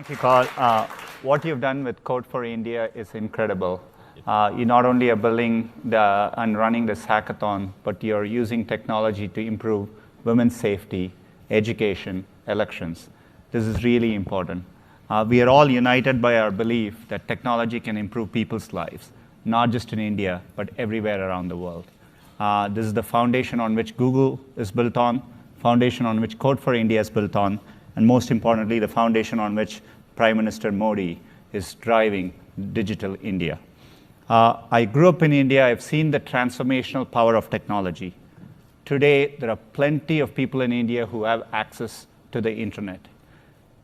Thank you, Carl. What you've done with Code for India is incredible. You not only are building and running this hackathon, but you're using technology to improve women's safety, education, elections. This is really important. We are all united by our belief that technology can improve people's lives, not just in India, but everywhere around the world. This is the foundation on which Google is built on, foundation on which Code for India is built on, and most importantly, the foundation on which Prime Minister Modi is driving digital India. I grew up in India. I've seen the transformational power of technology. Today, there are plenty of people in India who have access to the internet.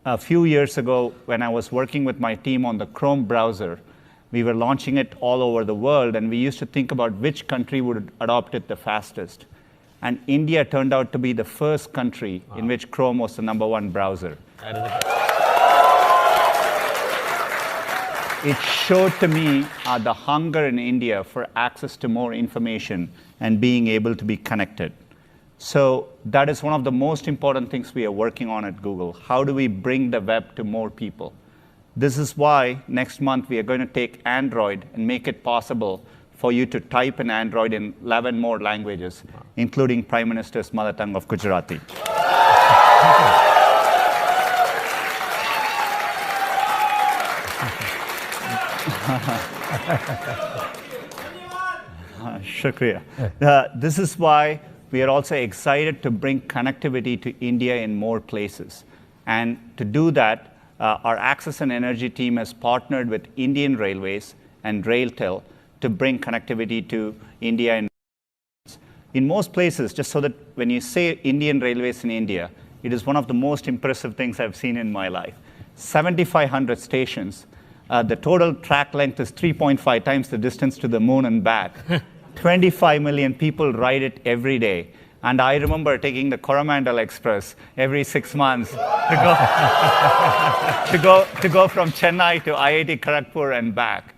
A few years ago, when I was working with my team on the Chrome browser, we were launching it all over the world, and we used to think about which country would adopt it the fastest. And India turned out to be the first country in which Chrome was the #1 browser. It showed to me the hunger in India for access to more information and being able to be connected. So that is one of the most important things we are working on at Google. How do we bring the web to more people? This is why next month we are going to take Android and make it possible for you to type in Android in 11 more languages, including Prime Minister's mother tongue of Gujarati. Shukriya. This is why we are also excited to bring connectivity to India in more places. And to do that, our Access and Energy team has partnered with Indian Railways and RailTel to bring connectivity to India. In most places, just so that when you say Indian Railways in India, it is one of the most impressive things I've seen in my life. 7,500 stations. The total track length is 3.5 times the distance to the moon and back. 25 million people ride it every day. And I remember taking the Coromandel Express every 6 months to go from Chennai to IIT Kharagpur and back.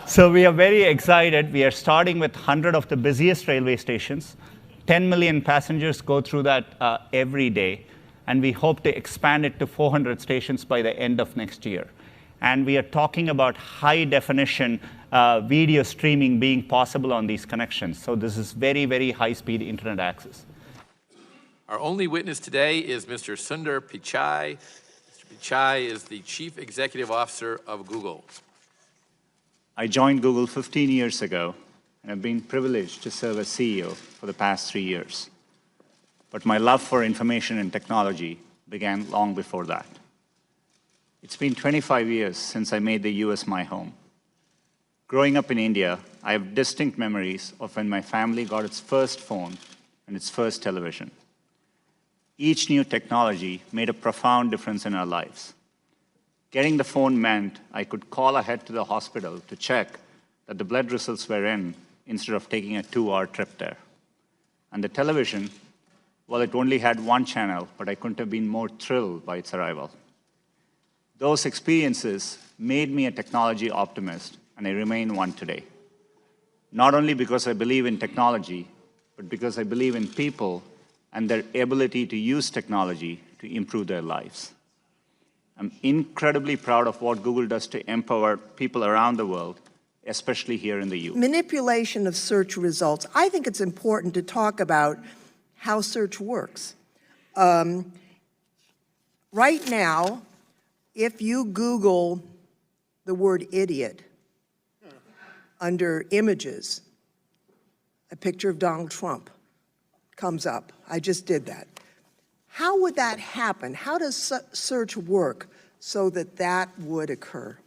So we are very excited. We are starting with 100 of the busiest railway stations. 10 million passengers go through that every day. And we hope to expand it to 400 stations by the end of next year. And we are talking about high-definition video streaming being possible on these connections. So this is very, very high-speed internet access. Our only witness today is Mr. Sundar Pichai. Mr. Pichai is the Chief Executive Officer of Google. I joined Google 15 years ago, and I've been privileged to serve as CEO for the past 3 years. But my love for information and technology began long before that. It's been 25 years since I made the US my home. Growing up in India, I have distinct memories of when my family got its first phone and its first television. Each new technology made a profound difference in our lives. Getting the phone meant I could call ahead to the hospital to check that the blood results were in instead of taking a 2-hour trip there. And the television, well, it only had one channel, but I couldn't have been more thrilled by its arrival. Those experiences made me a technology optimist, and I remain one today. Not only because I believe in technology, but because I believe in people and their ability to use technology to improve their lives. I'm incredibly proud of what Google does to empower people around the world, especially here in the US. Manipulation of search results. I think it's important to talk about how search works. Right now, if you Google the word idiot under images, a picture of Donald Trump comes up. I just did that. How would that happen? How does search work so that that would occur?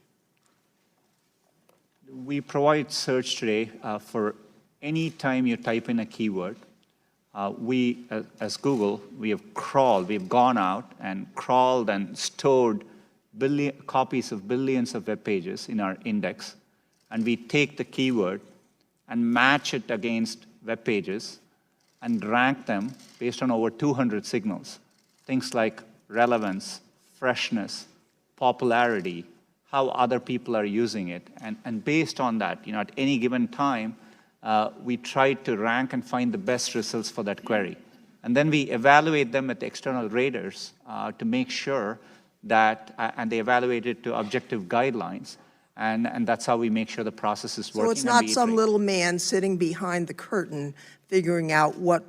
We provide search today for any time you type in a keyword. We, as Google, we've gone out and crawled and stored copies of billions of web pages in our index, and we take the keyword and match it against web pages and rank them based on over 200 signals. Things like relevance, freshness, popularity, how other people are using it. And based on that, at any given time, we try to rank and find the best results for that query. And then we evaluate them with external raters to make sure that, and they evaluate it to objective guidelines. And that's how we make sure the process is working. So it's not some little man sitting behind the curtain figuring out what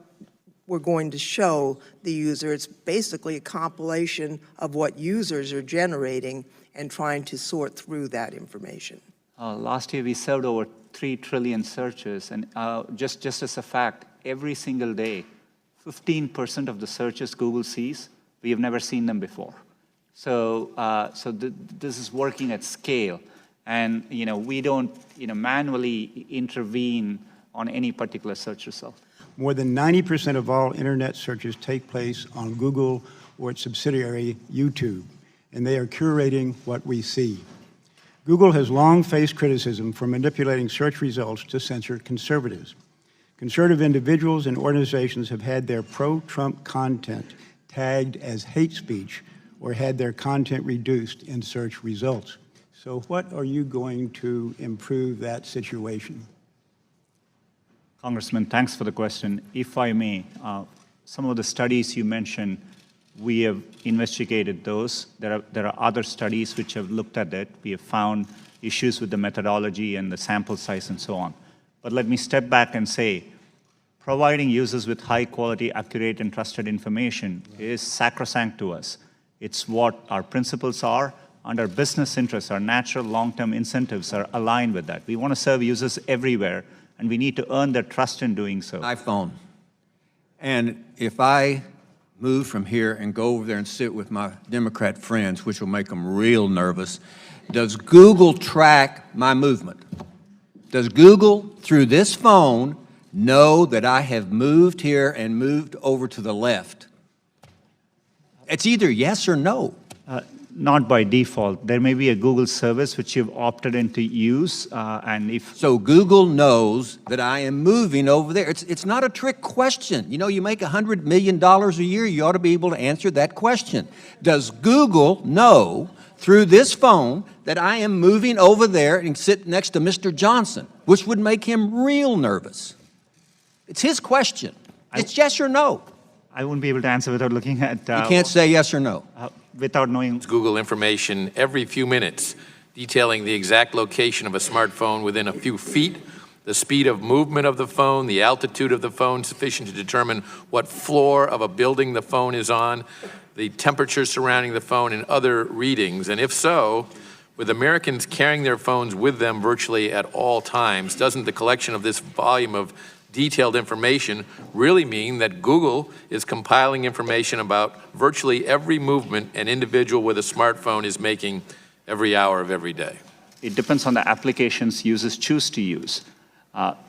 we're going to show the user. It's basically a compilation of what users are generating and trying to sort through that information. Last year, we served over 3 trillion searches. And just as a fact, every single day, 15% of the searches Google sees, we have never seen them before. So, this is working at scale. And we don't manually intervene on any particular search result. More than 90% of all internet searches take place on Google or its subsidiary, YouTube, and they are curating what we see. Google has long faced criticism for manipulating search results to censor conservatives. Conservative individuals and organizations have had their pro-Trump content tagged as hate speech or had their content reduced in search results. So what are you going to improve that situation? Congressman, thanks for the question. If I may, some of the studies you mentioned, we have investigated those. There are other studies which have looked at it. We have found issues with the methodology and the sample size and so on. But let me step back and say, providing users with high quality, accurate, and trusted information is sacrosanct to us. It's what our principles are, and our business interests, our natural long-term incentives are aligned with that. We want to serve users everywhere, and we need to earn their trust in doing so. iPhone. And if I move from here and go over there and sit with my Democrat friends, which will make them real nervous, does Google track my movement? Does Google, through this phone, know that I have moved here and moved over to the left? It's either yes or no. Not by default. There may be a Google service which you've opted in to use, and if... So Google knows that I am moving over there. It's not a trick question. You know, you make $100 million a year, you ought to be able to answer that question. Does Google know through this phone that I am moving over there and sit next to Mr. Johnson, which would make him real nervous? It's his question. It's yes or no. I wouldn't be able to answer without looking at... You can't say yes or no. Without knowing... Google information every few minutes, detailing the exact location of a smartphone within a few feet, the speed of movement of the phone, the altitude of the phone sufficient to determine what floor of a building the phone is on, the temperature surrounding the phone, and other readings. And if so, with Americans carrying their phones with them virtually at all times, doesn't the collection of this volume of detailed information really mean that Google is compiling information about virtually every movement an individual with a smartphone is making every hour of every day? It depends on the applications users choose to use.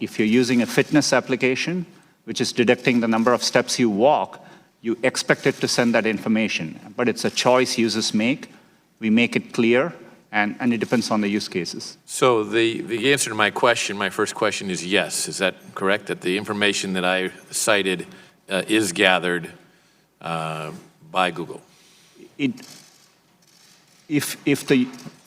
If you're using a fitness application, which is detecting the number of steps you walk, you expect it to send that information. But it's a choice users make. We make it clear, and it depends on the use cases. So the answer to my question, my first question is yes. Is that correct, that the information that I cited is gathered by Google?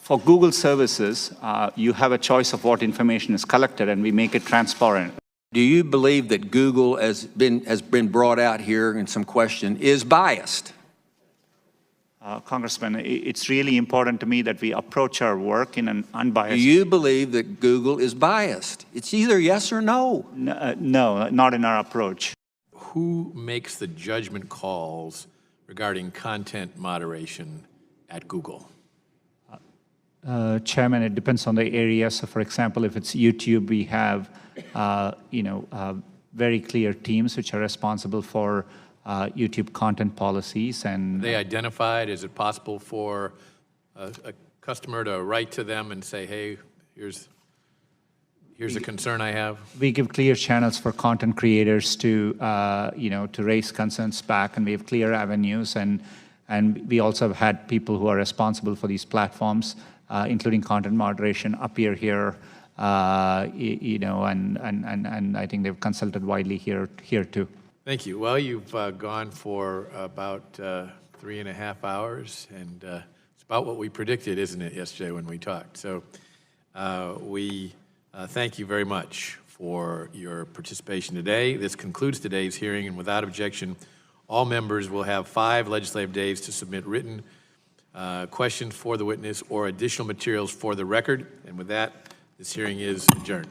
For Google services, you have a choice of what information is collected, and we make it transparent. Do you believe that Google has been brought out here in some question is biased? Congressman, it's really important to me that we approach our work in an unbiased... Do you believe that Google is biased? It's either yes or no. No, not in our approach. Who makes the judgment calls regarding content moderation at Google? Chairman, it depends on the area. So, for example, if it's YouTube, we have, very clear teams which are responsible for YouTube content policies. And are they identified? Is it possible for a customer to write to them and say, hey, here's a concern I have? We give clear channels for content creators to, to raise concerns back, and we have clear avenues. And we also have had people who are responsible for these platforms, including content moderation, appear here, and I think they've consulted widely here too. Thank you. Well, you've gone for about 3.5 hours, and it's about what we predicted, isn't it, yesterday when we talked? So we thank you very much for your participation today. This concludes today's hearing, and without objection, All members will have 5 legislative days to submit written questions for the witness or additional materials for the record. And with that, this hearing is adjourned.